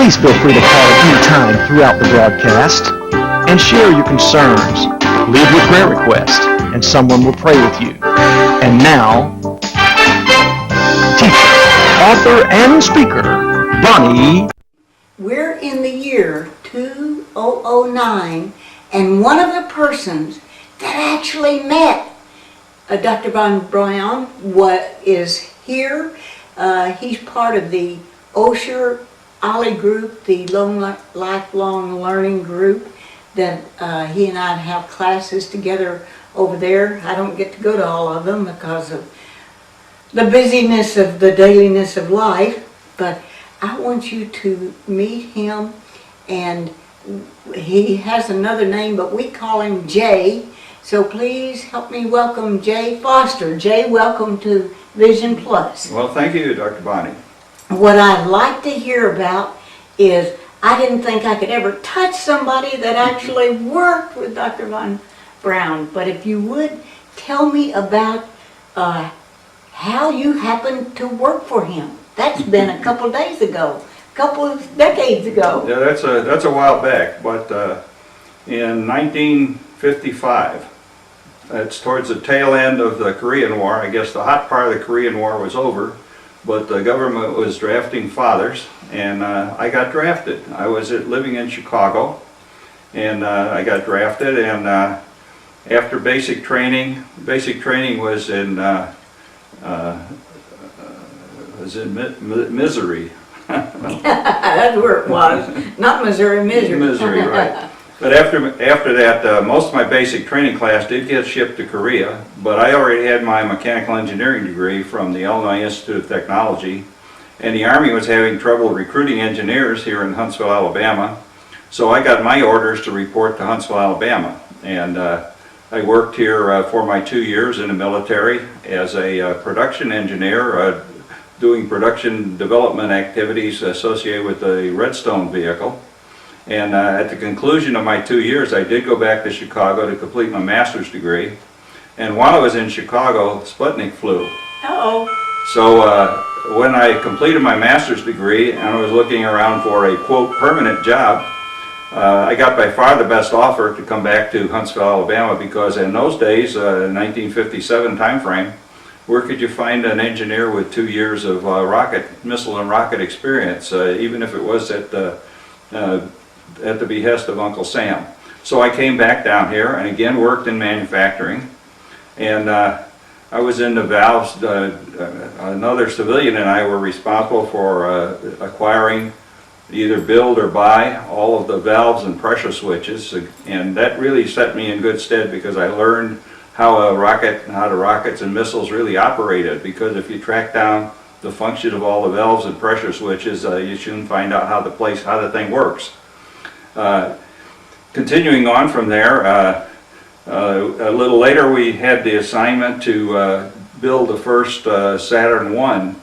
Please feel free to call at any time throughout the broadcast and share your concerns. Leave your prayer request, and someone will pray with you. And now, teacher, author, and speaker, Bonnie. We're in the year 2009, and one of the persons that actually met Dr. Von Braun is here. He's part of the Osher Ollie group, the lifelong learning group that he and I have classes together over there. I don't get to go to all of them because of the busyness of the dailiness of life, but I want you to meet him, and he has another name, but we call him Jay. So please help me welcome Jay Foster. Jay, welcome to Vision Plus. Well, thank you, Dr. Bonnie. What I'd like to hear about is, I didn't think I could ever touch somebody that actually worked with Dr. Von Braun, but if you would tell me about how you happened to work for him. That's been a couple days ago, a couple of decades ago. Yeah, that's a while back, but in 1955, it's towards the tail end of the Korean War. I guess the hot part of the Korean War was over, but the government was drafting fathers, and I got drafted. I was living in Chicago, and I got drafted, and after basic training was in Missouri. That's where it was, not Missouri, Missouri. Missouri, right. But after that, most of my basic training class did get shipped to Korea, but I already had my mechanical engineering degree from the Illinois Institute of Technology, and the Army was having trouble recruiting engineers here in Huntsville, Alabama, so I got my orders to report to Huntsville, Alabama, and I worked here for my 2 years in the military as a production engineer, doing production development activities associated with the Redstone vehicle. And at the conclusion of my 2 years, I did go back to Chicago to complete my master's degree. And while I was in Chicago, Sputnik flew. Uh-oh. So when I completed my master's degree and I was looking around for a, quote, permanent job, I got by far the best offer to come back to Huntsville, Alabama, because in those days, 1957 timeframe, where could you find an engineer with 2 years of missile and rocket experience, even if it was at the behest of Uncle Sam. So I came back down here and again worked in manufacturing, and I was in the valves. Another civilian and I were responsible for acquiring, either build or buy, all of the valves and pressure switches, and that really set me in good stead because I learned how the rockets and missiles really operated, because if you track down the function of all the valves and pressure switches, you soon find out how the thing works. Continuing on from there, a little later we had the assignment to build the first Saturn I.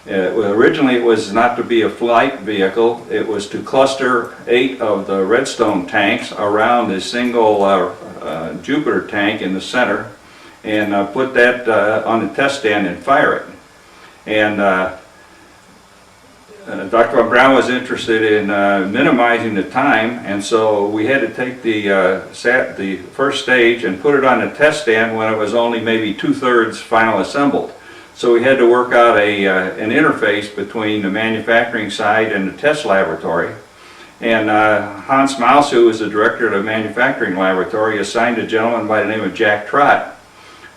Originally it was not to be a flight vehicle, it was to cluster 8 of the Redstone tanks around a single Jupiter tank in the center, and put that on the test stand and fire it. And Dr. Von Braun was interested in minimizing the time, and so we had to take the first stage and put it on the test stand when it was only maybe 2/3 final assembled. So we had to work out an interface between the manufacturing side and the test laboratory. And Hans Maus, who was the director of the manufacturing laboratory, assigned a gentleman by the name of Jack Trott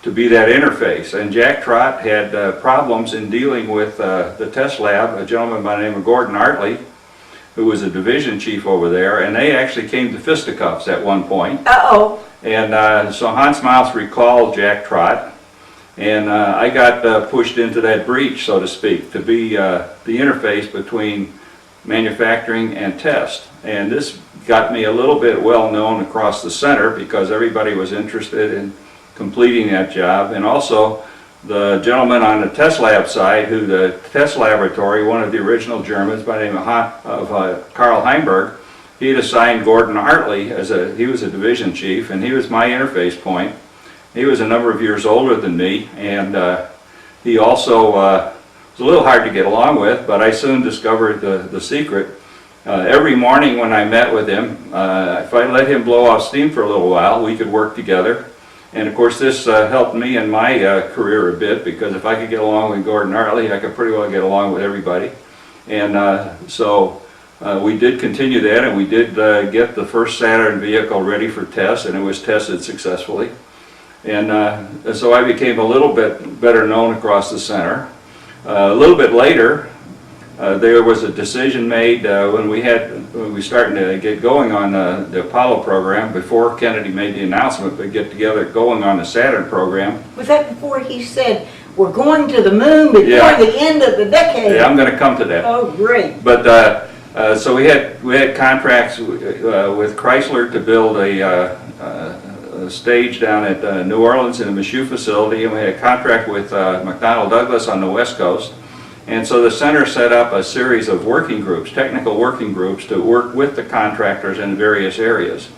to be that interface. And Jack Trott had problems in dealing with the test lab, a gentleman by the name of Gordon Artley, who was a division chief over there, and they actually came to fisticuffs at one point. Uh-oh. And so Hans Maus recalled Jack Trott, and I got pushed into that breach, so to speak, to be the interface between manufacturing and test. And this got me a little bit well known across the center because everybody was interested in completing that job. And also the gentleman on the test lab side, who the test laboratory, one of the original Germans by the name of Karl Heimberg, he had assigned Gordon Artley he was a division chief, and he was my interface point. He was a number of years older than me, and he also was a little hard to get along with, but I soon discovered the secret Every morning when I met with him, if I let him blow off steam for a little while, we could work together. And of course this helped me in my career a bit, because if I could get along with Gordon Hartley, I could pretty well get along with everybody. And so we did continue that, and we did get the first Saturn vehicle ready for test, and it was tested successfully. And so I became a little bit better known across the center. A little bit later, there was a decision made when we started to get going on the Apollo program, before Kennedy made the announcement, but get together going on the Saturn program. Was that before he said, we're going to the moon before Yeah. the end of the decade? Yeah, I'm going to come to that. Oh, great. But so we had contracts with Chrysler to build a stage down at New Orleans in the Michoud facility, and we had a contract with McDonnell Douglas on the West Coast. And so the center set up a series of working groups, technical working groups, to work with the contractors in various areas.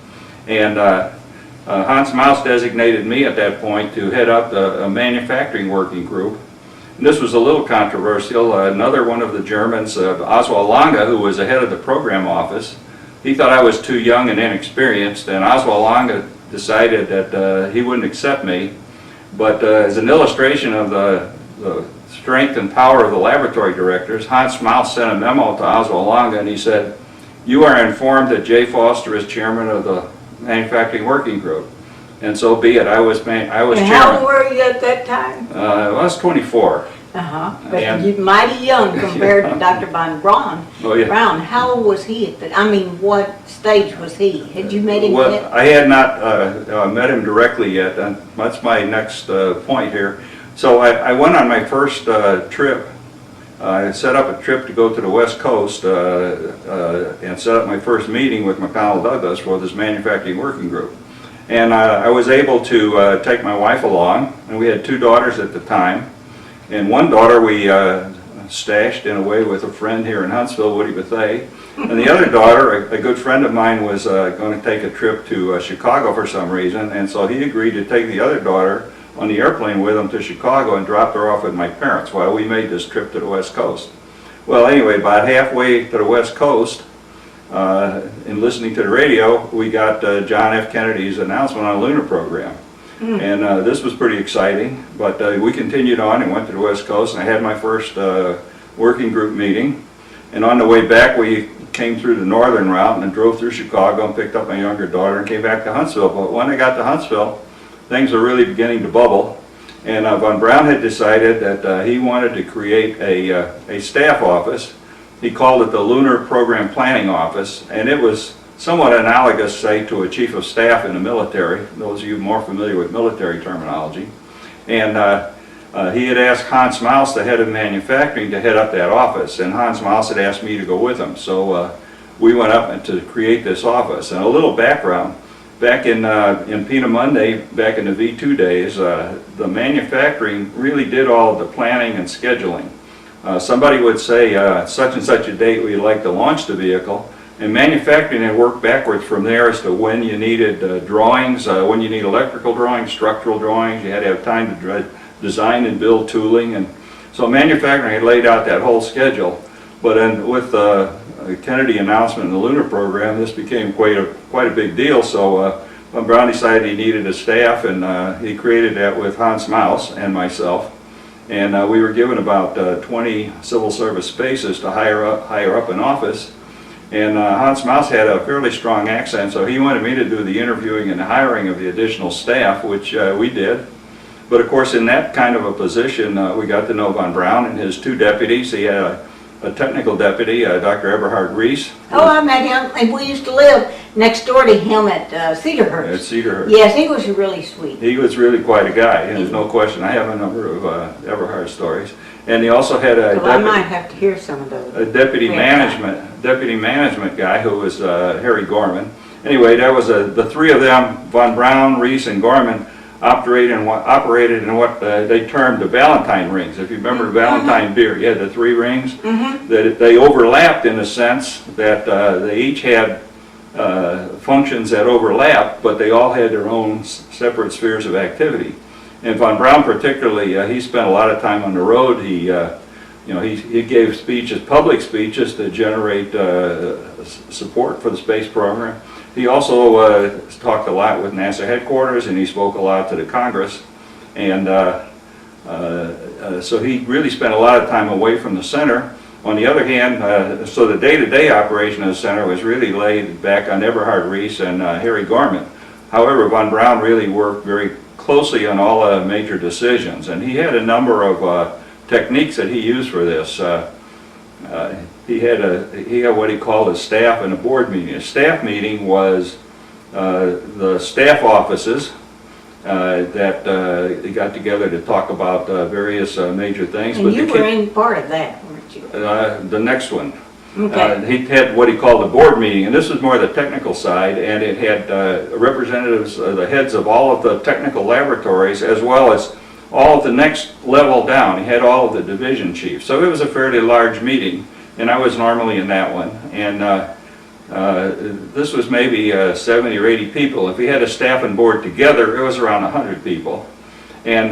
And Hans Maus designated me at that point to head up a manufacturing working group. And this was a little controversial. Another one of the Germans, Oswald Lange, who was the head of the program office, he thought I was too young and inexperienced, and Oswald Lange decided that he wouldn't accept me. But as an illustration of the strength and power of the laboratory directors, Hans Maus sent a memo to Oswald Lange, and he said, "You are informed that Jay Foster is chairman of the manufacturing working group." And so be it. I was And chairman. how old were you at that time? I was 24. But And- you're mighty young compared to Dr. Von Braun. Oh, yeah. Brown, how old was he at the, I mean, what stage was he? Had you met him Well, yet? I had not met him directly yet, and that's my next point here. So I went on my first trip. I set up a trip to go to the West Coast and set up my first meeting with McDonnell Douglas for this manufacturing working group. And I was able to take my wife along, and we had 2 daughters at the time. And one daughter we stashed in a way with a friend here in Huntsville, Woody Bethea. And the other daughter, a good friend of mine, was going to take a trip to Chicago for some reason, and so he agreed to take the other daughter on the airplane with him to Chicago and dropped her off with my parents while we made this trip to the West Coast. Well, anyway, about halfway to the West Coast, in listening to the radio, we got John F. Kennedy's announcement on the lunar program. And this was pretty exciting, but we continued on and went to the West Coast, and I had my first working group meeting. And on the way back, we came through the northern route and drove through Chicago and picked up my younger daughter and came back to Huntsville. But when I got to Huntsville, things were really beginning to bubble. And Von Braun had decided that he wanted to create a staff office. He called it the Lunar Program Planning Office, and it was somewhat analogous, say, to a chief of staff in the military, those of you more familiar with military terminology. And he had asked Hans Maus, the head of manufacturing, to head up that office, and Hans Maus had asked me to go with him. So we went up to create this office. And a little background, back in Peenemünde, back in the V2 days, the manufacturing really did all the planning and scheduling. Somebody would say, such and such a date we'd like to launch the vehicle, and manufacturing had worked backwards from there as to when you needed drawings, when you need electrical drawings, structural drawings, you had to have time to design and build tooling, and so manufacturing had laid out that whole schedule. But then with the Kennedy announcement in the lunar program, this became quite a big deal, so Von Braun decided he needed a staff, and he created that with Hans Maus and myself. And we were given about 20 civil service spaces to hire up an office. And Hans Maus had a fairly strong accent, so he wanted me to do the interviewing and the hiring of the additional staff, which we did. But of course, in that kind of a position, we got to know Von Braun and his 2 deputies. He had a technical deputy, Dr. Eberhard Rees. Oh, I met him, and we used to live next door to him at Cedarhurst. At Cedarhurst. Yes, he was really sweet. He was really quite a guy, and there's no question. I have a number of Eberhard stories. And he also had a So I might have to hear some of those. a deputy management guy who was Harry Gorman. Anyway, that was the 3 of them, Von Braun, Rees, and Gorman, operated in what they termed the Valentine rings. If you remember Valentine beer, you had the 3 rings. That they overlapped in a sense that they each had functions that overlapped, but they all had their own separate spheres of activity. And Von Braun particularly, he spent a lot of time on the road. He he gave speeches, public speeches to generate support for the space program. He also talked a lot with NASA headquarters, and he spoke a lot to the Congress. And so he really spent a lot of time away from the center. On the other hand, so the day-to-day operation of the center was really laid back on Eberhard Rees and Harry Gorman. However, von Braun really worked very closely on all major decisions, and he had a number of techniques that he used for this. He had what he called a staff and a board meeting. A staff meeting was the staff offices that got together to talk about various major things. And you were in part of that, weren't you? The next one. Okay. He had what he called a board meeting, and this was more the technical side, and it had representatives, the heads of all of the technical laboratories, as well as all of the next level down. He had all of the division chiefs. So it was a fairly large meeting, and I was normally in that one. And this was maybe 70 or 80 people. If we had a staff and board together, it was around 100 people. And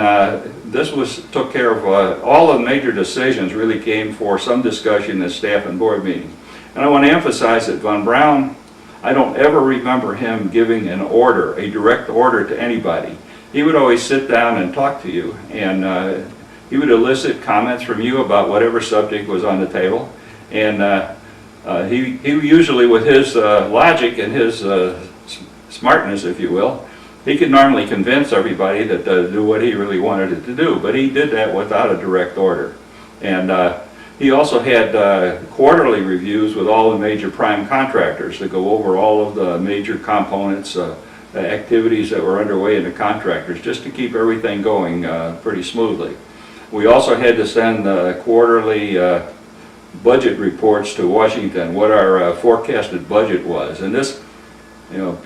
this took care of all of the major decisions really came for some discussion in the staff and board meeting. And I want to emphasize that von Braun, I don't ever remember him giving an order, a direct order to anybody. He would always sit down and talk to you, and he would elicit comments from you about whatever subject was on the table. And he usually, with his logic and his smartness, if you will, he could normally convince everybody that to do what he really wanted it to do, but he did that without a direct order. And he also had quarterly reviews with all the major prime contractors to go over all of the major components, activities that were underway in the contractors, just to keep everything going pretty smoothly. We also had to send quarterly budget reports to Washington, what our forecasted budget was. And this,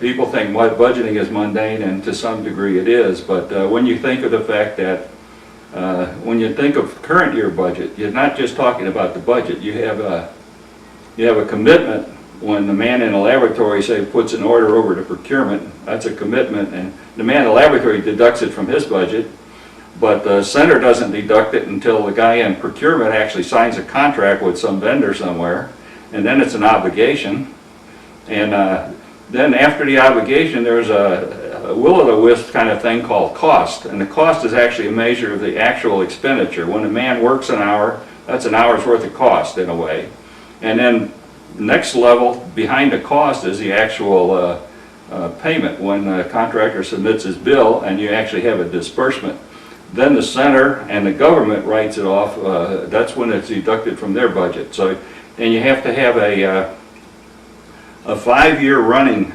people think budgeting is mundane, and to some degree it is, but when you think of the fact that when you think of current year budget, you're not just talking about the budget. You have a commitment. When the man in the laboratory, say, puts an order over to procurement, that's a commitment, and the man in the laboratory deducts it from his budget, but the center doesn't deduct it until the guy in procurement actually signs a contract with some vendor somewhere, and then it's an obligation. And then after the obligation, there's a will-o'-the-wisp kind of thing called cost, and the cost is actually a measure of the actual expenditure. When a man works an hour, that's an hour's worth of cost in a way. And then next level behind the cost is the actual payment, when the contractor submits his bill and you actually have a disbursement. Then the center and the government writes it off. That's when it's deducted from their budget. So, and you have to have a 5-year running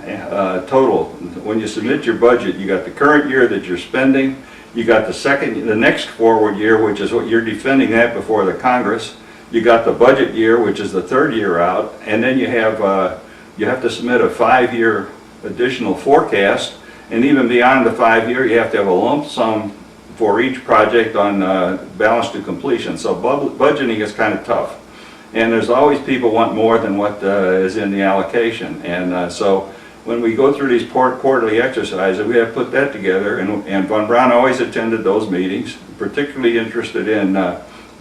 total. When you submit your budget, you got the current year that you're spending, you got the next forward year, which is what you're defending that before the Congress. You got the budget year, which is the 3rd year out, and then you have to submit a 5-year additional forecast, and even beyond the 5-year, you have to have a lump sum for each project on balance to completion. So budgeting is kind of tough, and there's always people want more than what is in the allocation, and so when we go through these quarterly exercises, we have to put that together, and von Braun always attended those meetings, particularly interested in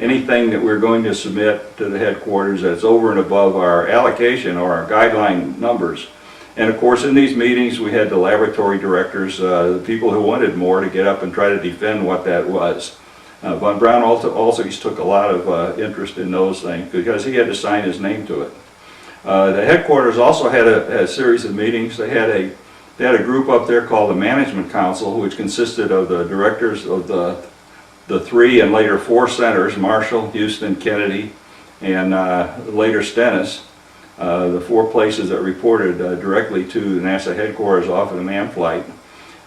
anything that we're going to submit to the headquarters that's over and above our allocation or our guideline numbers. And of course, in these meetings, we had the laboratory directors, the people who wanted more, to get up and try to defend what that was. Von Braun also took a lot of interest in those things because he had to sign his name to it. The headquarters also had a series of meetings. They had a group up there called the Management Council, which consisted of the directors of the 3 and later 4 centers, Marshall, Houston, Kennedy, and later Stennis, the 4 places that reported directly to the NASA headquarters off of the manned flight.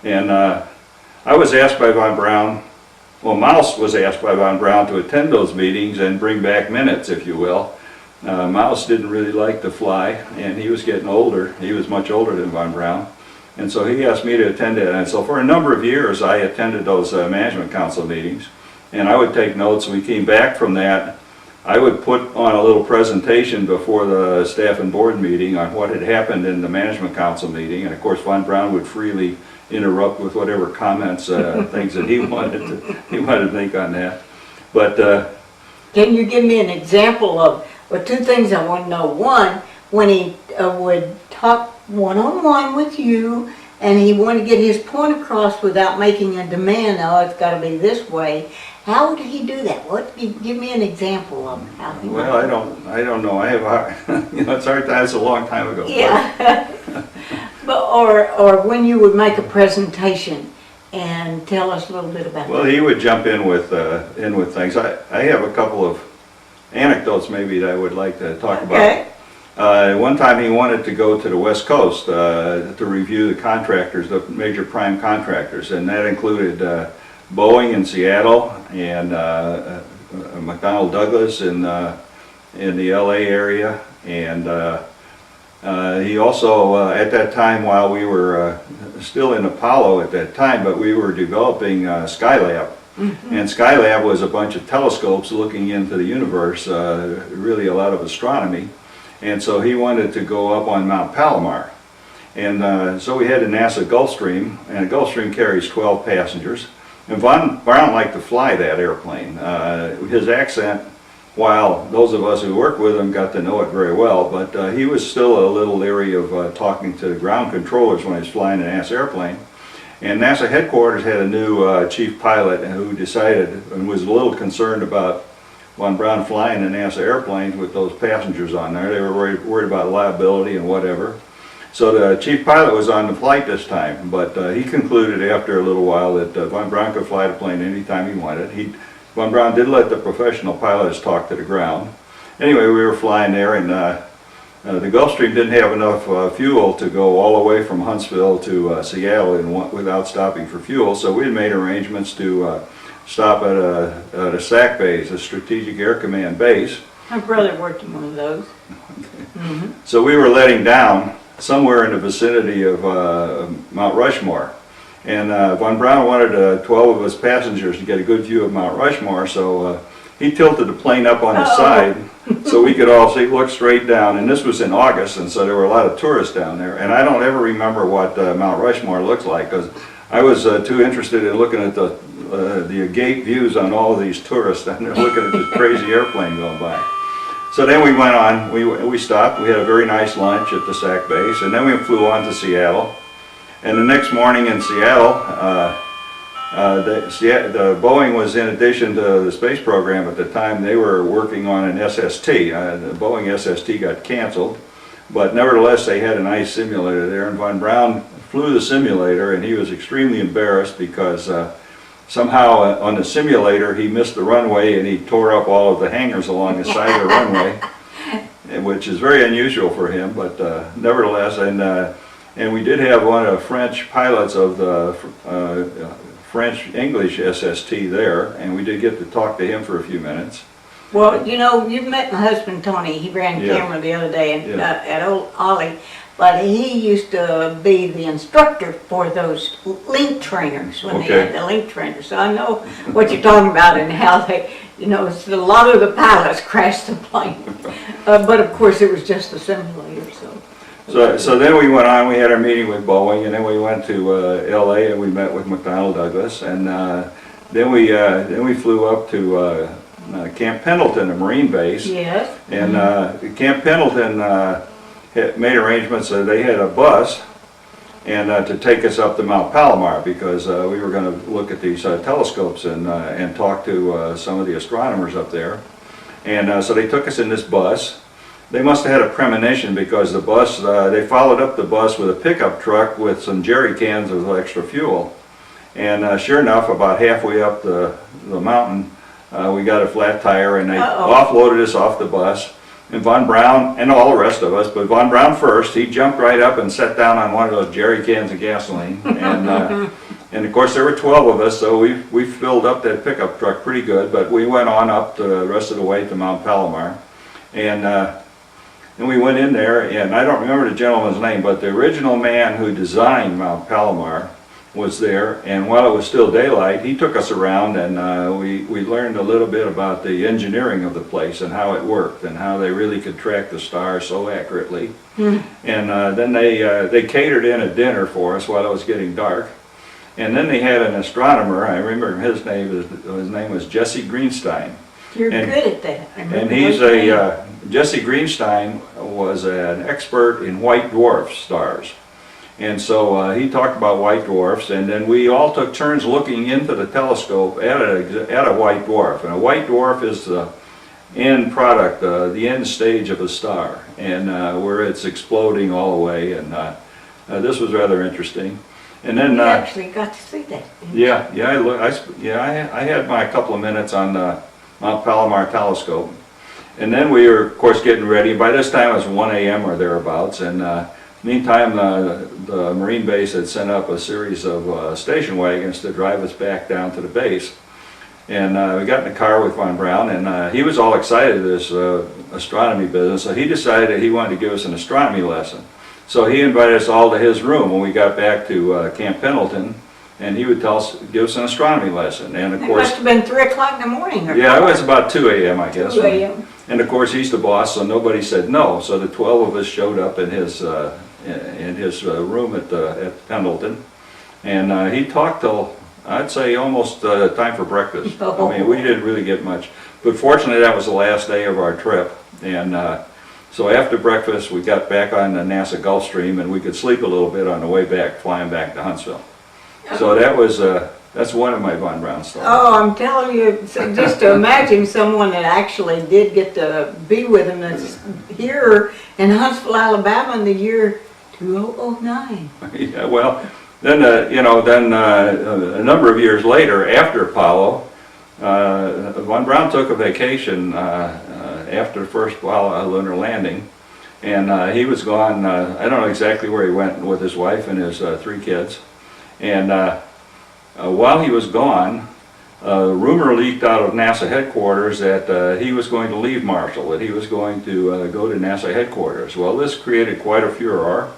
And I was asked by von Braun, well, Maus was asked by von Braun to attend those meetings and bring back minutes, if you will. Maus didn't really like to fly, and he was getting older. He was much older than von Braun. And so he asked me to attend it. And so for a number of years, I attended those Management Council meetings. And I would take notes. When we came back from that, I would put on a little presentation before the staff and board meeting on what had happened in the Management Council meeting. And of course, von Braun would freely interrupt with whatever comments, things that he wanted to make on that. But Can you give me an example of, well, two things I want to know. One, when he would talk one-on-one with you and he wanted to get his point across without making a demand, oh, it's got to be this way. How did he do that? Give me an example of how he Well, I don't know. I have, it's hard. That's a long time ago. Yeah. But, or when you would make a presentation and tell us a little bit about Well, that. he would jump in with things. I have a couple of anecdotes maybe that I would like to talk about. Okay. One time he wanted to go to the West Coast to review the contractors, the major prime contractors, and that included Boeing in Seattle and McDonnell Douglas in the LA area, and he also at that time, while we were still in Apollo at that time, but we were developing Skylab. And Skylab was a bunch of telescopes looking into the universe, really a lot of astronomy. And so he wanted to go up on Mount Palomar. And so we had a NASA Gulfstream, and a Gulfstream carries 12 passengers. And Von Braun liked to fly that airplane. His accent, while those of us who worked with him got to know it very well, but he was still a little leery of talking to the ground controllers when he was flying an NASA airplane. And NASA headquarters had a new chief pilot who decided and was a little concerned about Von Braun flying a NASA airplane with those passengers on there. They were worried about liability and whatever. So the chief pilot was on the flight this time, but he concluded after a little while that Von Braun could fly the plane anytime he wanted. Von Braun did let the professional pilots talk to the ground. Anyway, we were flying there, and the Gulfstream didn't have enough fuel to go all the way from Huntsville to Seattle without stopping for fuel, so we had made arrangements to stop at a SAC base, a Strategic Air Command base. My brother worked in one of those. So we were letting down somewhere in the vicinity of Mount Rushmore. And Von Braun wanted 12 of us passengers to get a good view of Mount Rushmore, so he tilted the plane up on the side so we could all look straight down. And this was in August, and so there were a lot of tourists down there. And I don't ever remember what Mount Rushmore looks like, because I was too interested in looking at the agate views on all of these tourists down there looking at this crazy airplane going by. So then we went on, we stopped, we had a very nice lunch at the SAC base, and then we flew on to Seattle. And the next morning in Seattle, the Boeing was, in addition to the space program at the time, they were working on an SST. The Boeing SST got canceled, but nevertheless they had an ice simulator there, and Von Braun flew the simulator, and he was extremely embarrassed because somehow on the simulator he missed the runway and he tore up all of the hangars along the side of the runway, which is very unusual for him, but nevertheless, and we did have one of the French pilots of the French-English SST there, and we did get to talk to him for a few minutes. Well, you know, you've met my husband Tony. He ran camera the other day at Old Ollie, but he used to be the instructor for those link trainers when they had the link trainers. So I know what you're talking about and how they, you know, a lot of the pilots crashed the plane. But of course it was just the simulator, So then we went on, we had our meeting with Boeing, and then we went to LA and we met with McDonnell Douglas, and then we flew up to Camp Pendleton, a Marine base. Yes. And Camp Pendleton had made arrangements, they had a bus and to take us up to Mount Palomar, because we were going to look at these telescopes and talk to some of the astronomers up there. And so they took us in this bus. They must have had a premonition, because the bus, they followed up the bus with a pickup truck with some jerry cans of extra fuel. And sure enough, about halfway up the mountain, we got a flat tire, and they offloaded us off the bus. And Von Braun, and all the rest of us, but Von Braun first, he jumped right up and sat down on one of those jerry cans of gasoline. And of course there were 12 of us, so we filled up that pickup truck pretty good, but we went on up the rest of the way to Mount Palomar. And we went in there, and I don't remember the gentleman's name, but the original man who designed Mount Palomar was there, and while it was still daylight, he took us around, and we learned a little bit about the engineering of the place and how it worked and how they really could track the stars so accurately. And then they catered in a dinner for us while it was getting dark. And then they had an astronomer, I remember his name was Jesse Greenstein. You're And- good at that. I And remember he's what you mean. Jesse Greenstein was an expert in white dwarf stars. And so he talked about white dwarfs, and then we all took turns looking into the telescope at a white dwarf. And a white dwarf is the end product, the end stage of a star, and where it's exploding all the way. And this was rather interesting. And then You actually got to see that. didn't you? I had my couple of minutes on the Mount Palomar telescope. And then we were, of course, getting ready. By this time it was 1 a.m. or thereabouts, and meantime the Marine base had sent up a series of station wagons to drive us back down to the base. And we got in the car with Von Braun, and he was all excited this astronomy business, so he decided he wanted to give us an astronomy lesson. So he invited us all to his room when we got back to Camp Pendleton, and he would give us an astronomy lesson. And of It course, must have been 3 o'clock in the morning. Or yeah, it was about 2 a.m. I guess. 2 a.m. And of course, he's the boss, so nobody said no. So the 12 of us showed up in his room at Pendleton, and he talked till, I'd say, almost time for breakfast. Oh. I mean, we didn't really get much, but fortunately, that was the last day of our trip, and so after breakfast, we got back on the NASA Gulfstream, and we could sleep a little bit on the way back, flying back to Huntsville. So that's one of my Von Braun stories. Oh, I'm telling you, so just to imagine someone that actually did get to be with him that's here in Huntsville, Alabama in the year 2009. Yeah, well, then a number of years later, after Apollo, Von Braun took a vacation after the first lunar landing, and he was gone. I don't know exactly where he went with his wife and his 3 kids. And while he was gone, rumor leaked out of NASA headquarters that he was going to leave Marshall, that he was going to go to NASA headquarters. Well, this created quite a furor,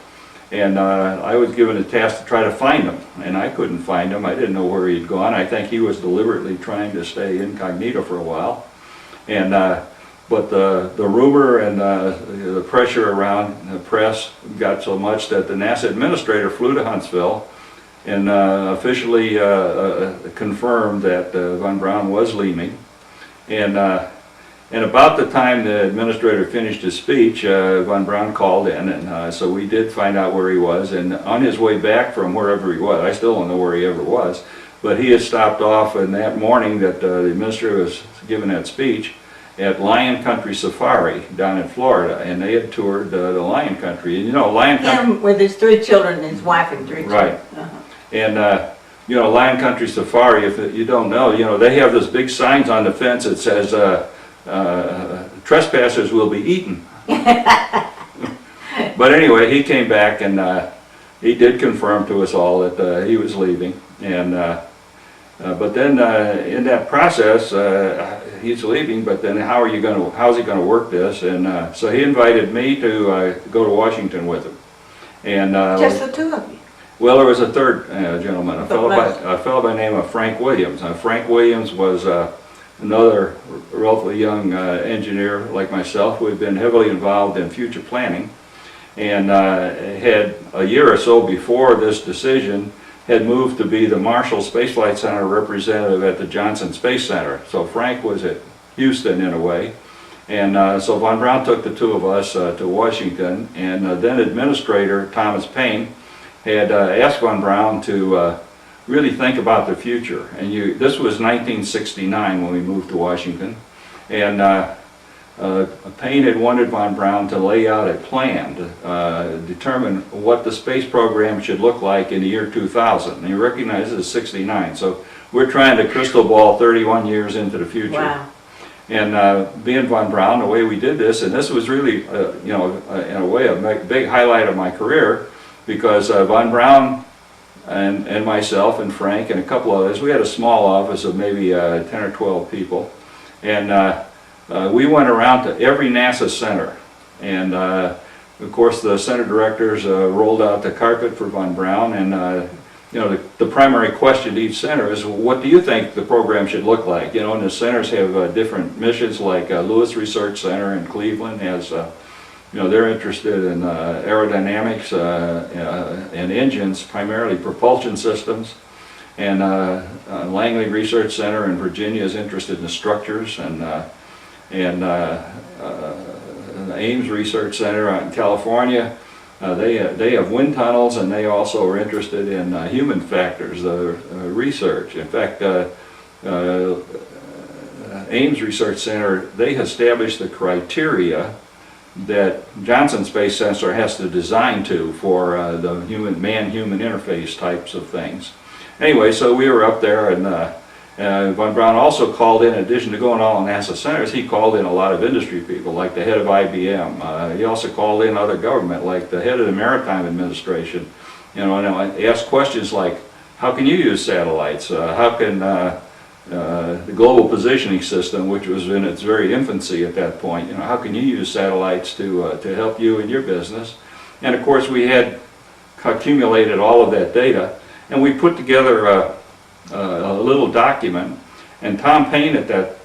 and I was given a task to try to find him, and I couldn't find him. I didn't know where he'd gone. I think he was deliberately trying to stay incognito for a while. And but the rumor and the pressure around the press got so much that the NASA administrator flew to Huntsville and officially confirmed that Von Braun was leaving. And about the time the administrator finished his speech, Von Braun called in, and so we did find out where he was. And on his way back from wherever he was, I still don't know where he ever was, but he had stopped off in that morning that the administrator was giving that speech at Lion Country Safari down in Florida, and they had toured the Lion Country. And you know, Lion Country... Him with his 3 children, his wife and 3 children. Right. Uh-huh. And, you know, Lion Country Safari, if you don't know, they have those big signs on the fence that says, trespassers will be eaten. But anyway, he came back and he did confirm to us all that he was leaving. And, but then in that process, he's leaving, but then how's he going to work this? And so he invited me to go to Washington with him. And Just the 2 of you. well, there was a third gentleman, a fellow But by the name of Frank Williams. Frank Williams was another relatively young engineer like myself who had been heavily involved in future planning, and had a year or so before this decision had moved to be the Marshall Space Flight Center representative at the Johnson Space Center. So Frank was at Houston in a way. And so Von Braun took the 2 of us to Washington, and then Administrator Thomas Paine had asked Von Braun to really think about the future. And this was 1969 when we moved to Washington, and Paine had wanted Von Braun to lay out a plan to determine what the space program should look like in the year 2000. And he recognized this is 69, so we're trying to crystal ball 31 years into the future. Wow. And being Von Braun, the way we did this, and this was really, in a way, a big highlight of my career, because Von Braun and myself and Frank and a couple others, we had a small office of maybe 10 or 12 people, and we went around to every NASA center, and of course the center directors rolled out the carpet for Von Braun, and the primary question to each center is, what do you think the program should look like? And the centers have different missions, like Lewis Research Center in Cleveland has, they're interested in aerodynamics and engines, primarily propulsion systems. And Langley Research Center in Virginia is interested in the structures, and the Ames Research Center out in California, they have wind tunnels, and they also are interested in human factors research. In fact, Ames Research Center, they established the criteria that Johnson Space Center has to design to for the man-human interface types of things. Anyway, so we were up there, and Von Braun also called in addition to going all NASA centers, he called in a lot of industry people, like the head of IBM. He also called in other government, like the head of the Maritime Administration. You know, and I asked questions like, how can you use satellites? How can the Global Positioning System, which was in its very infancy at that point, you know, how can you use satellites to help you in your business? And of course, we had accumulated all of that data, and we put together a little document. And Tom Paine at that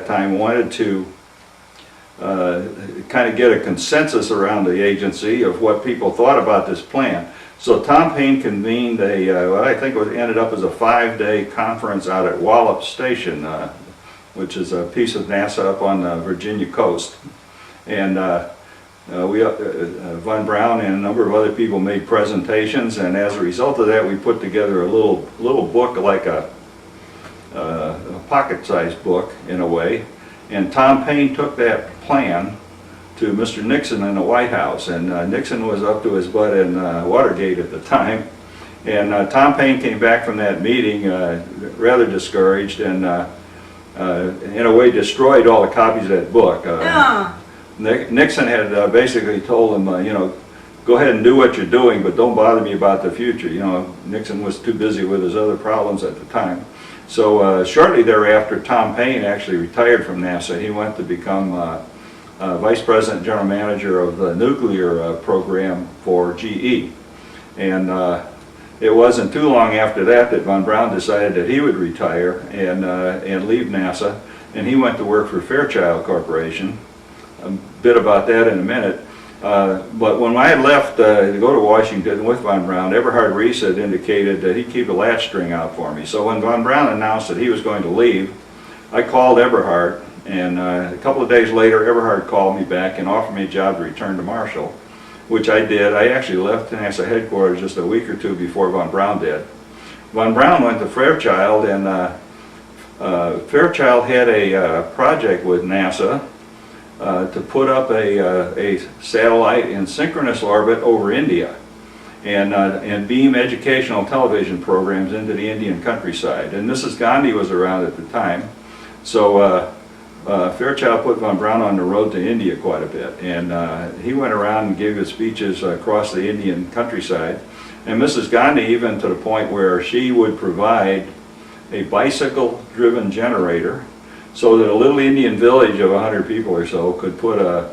time wanted to kind of get a consensus around the agency of what people thought about this plan. So Tom Paine convened what I think ended up as a 5-day conference out at Wallops Station, which is a piece of NASA up on the Virginia coast. And Von Braun and a number of other people made presentations, and as a result of that, we put together a little book, like a pocket-sized book in a way. And Tom Paine took that plan to Mr. Nixon in the White House, and Nixon was up to his butt in Watergate at the time. And Tom Paine came back from that meeting rather discouraged, and in a way destroyed all the copies of that book. Nixon had basically told him, you know, go ahead and do what you're doing, but don't bother me about the future. You know, Nixon was too busy with his other problems at the time. So shortly thereafter, Tom Paine actually retired from NASA. He went to become Vice President General Manager of the nuclear program for GE. And it wasn't too long after that that Von Braun decided that he would retire and leave NASA, and he went to work for Fairchild Corporation. A bit about that in a minute. But when I had left to go to Washington with Von Braun, Eberhard Rees had indicated that he'd keep a latch string out for me. So when Von Braun announced that he was going to leave, I called Eberhard, and a couple of days later, Eberhard called me back and offered me a job to return to Marshall, which I did. I actually left NASA headquarters just a week or two before Von Braun did. Von Braun went to Fairchild, and Fairchild had a project with NASA to put up a satellite in synchronous orbit over India and beam educational television programs into the Indian countryside. And Mrs. Gandhi was around at the time, so Fairchild put Von Braun on the road to India quite a bit, and he went around and gave his speeches across the Indian countryside. And Mrs. Gandhi, even to the point where she would provide a bicycle-driven generator so that a little Indian village of 100 people or so could put a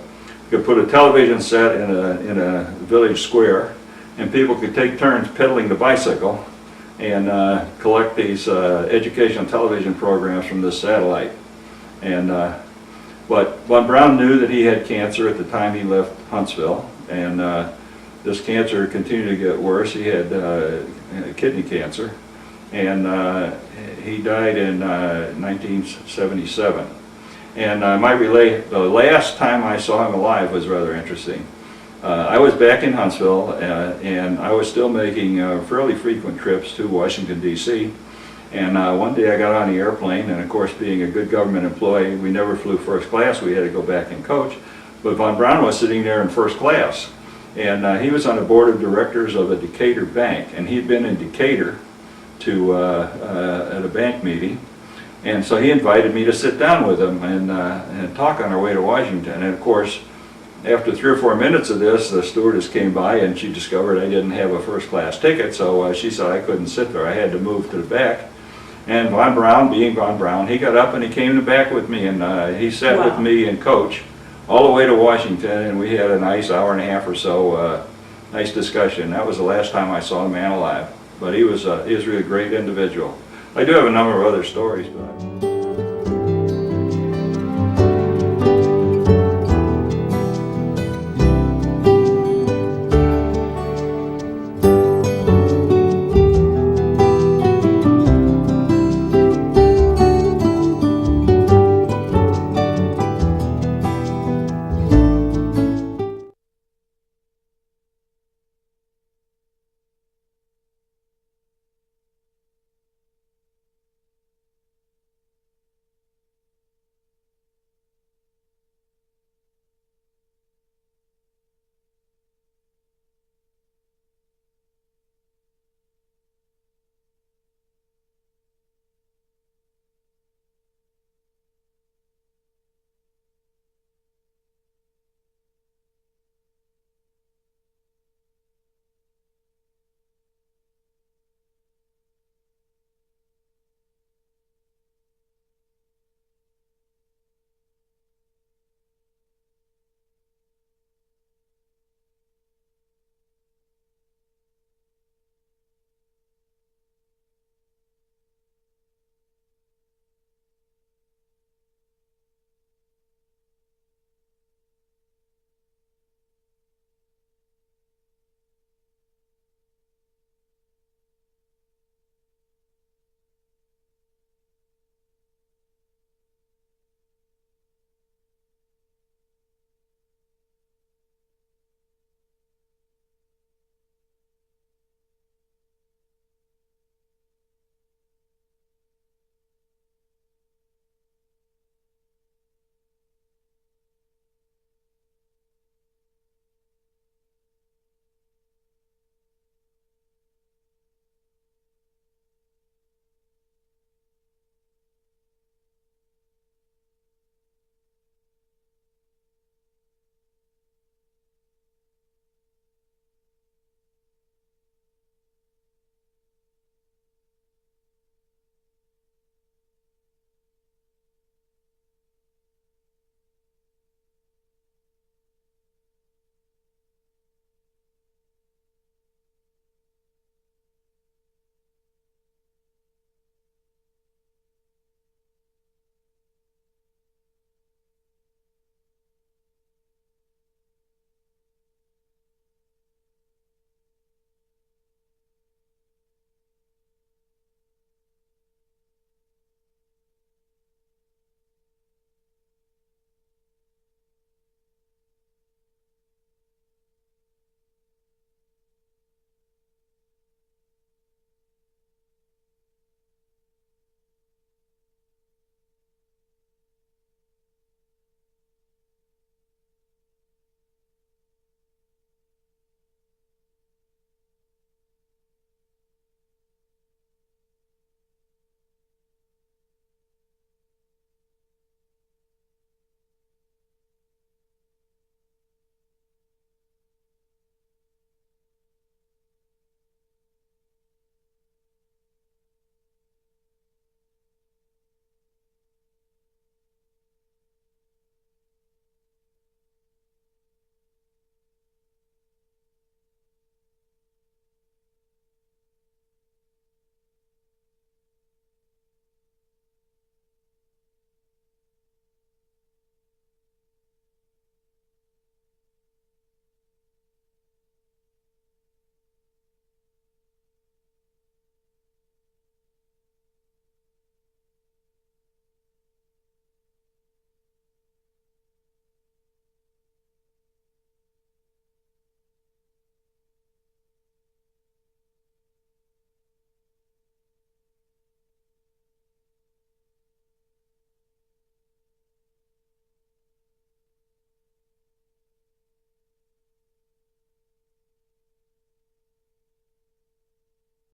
television set in a village square, and people could take turns pedaling the bicycle and collect these educational television programs from this satellite. And but Von Braun knew that he had cancer at the time he left Huntsville, and this cancer continued to get worse. He had kidney cancer, and he died in 1977. And the last time I saw him alive was rather interesting. I was back in Huntsville, and I was still making fairly frequent trips to Washington, D.C. And one day I got on the airplane, and of course, being a good government employee, we never flew first class. We had to go back and coach. But Von Braun was sitting there in first class, and he was on the board of directors of a Decatur bank, and he'd been in Decatur at a bank meeting, and so he invited me to sit down with him and talk on our way to Washington. And of course, after 3 or 4 minutes of this, the stewardess came by and she discovered I didn't have a first class ticket, so she said I couldn't sit there. I had to move to the back. And Von Braun, being Von Braun, he got up and he came to the back with me, and he sat with me and Coach all the way to Washington, and we had a nice hour and a half or so, nice discussion. That was the last time I saw the man alive. But he was a really great individual. I do have a number of other stories, but